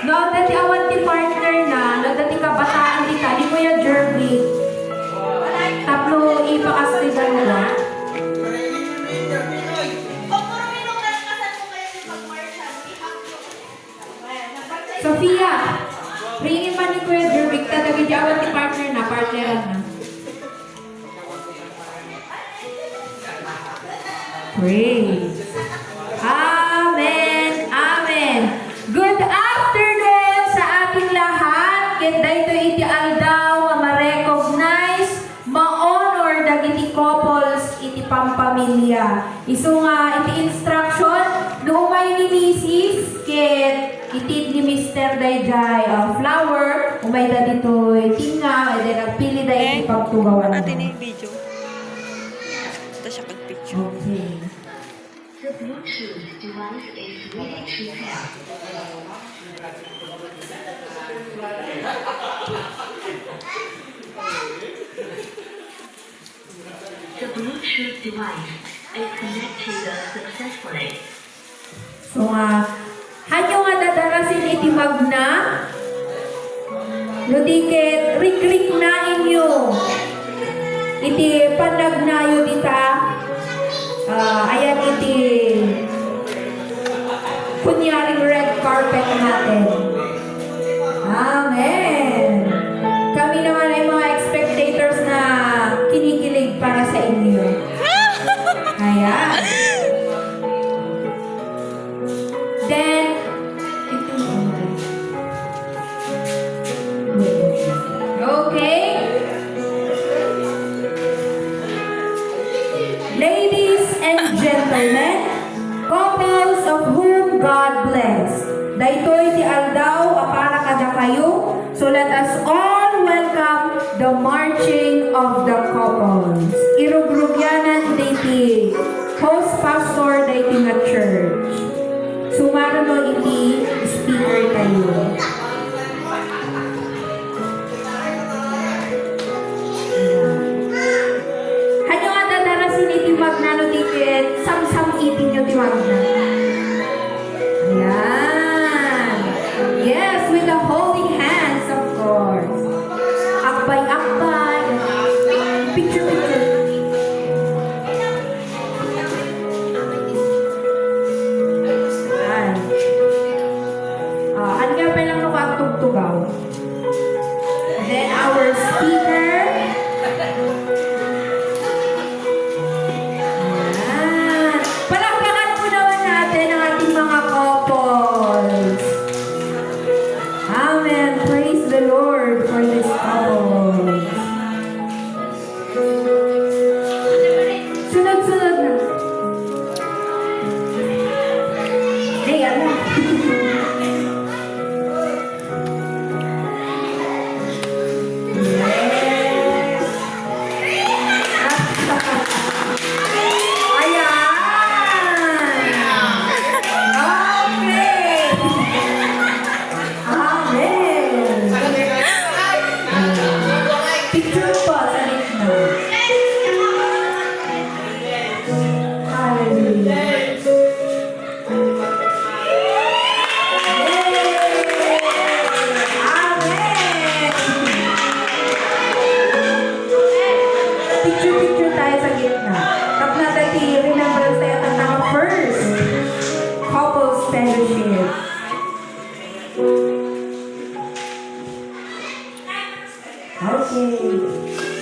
No, dati awan ti partner na, no, dati kabataan kita, di mo ya Jervy. Tapno ipakasti dalawa. Sofia, ringin man ni Kuya Jervy, tatagi di awan ti partner na, partneran na. Praise. Amen. Amen. Good afternoon sa ating lahat. Kenda ito iti aldaw ma-recognize, ma-honor dagiti couples iti pampamilya. Isu nga iti instruction lumay ni Mrs. ket iti ni Mr. Dayjay flower umay da ditoy tinga edi nagpili da iti pagtugawan. Natin yung video. Ito siya pag-picture. Okay. The Bluetooth device is ready to pair. The Bluetooth device is connected successfully. So hanyo nga dadarasin iti magna no diket rik-rik na inyo iti panagnayo dita ayan iti kunyaring red carpet natin. Amen. Kami naman ay mga spectators na kinikilig para sa inyo. Ayan. Then, okay. Ladies and gentlemen, couples of whom God bless. Daytoy ti aldaw para kada kayo. So let us all welcome the marching of the couples. Irugrugyanan dayti host pastor dayti nga church. Sumaruno iti speaker kayo. Hanyo nga dadarasin iti magnano dikit sam-sam iti nyo ti magna. Ayan. Yes, with the holy hands, of course. Akbay-akbay. Picture-picture. Ano nga pa lang nakatugtugaw? Then our speaker. Ayan. Palakpakan po naman natin ang ating mga couples. Amen. Praise the Lord for this couple. Sunod-sunod na. Hey, ano? Picture tayo sa gitna. Tapos natin i-remembrance tayo at ang first couples fellowship. Okay.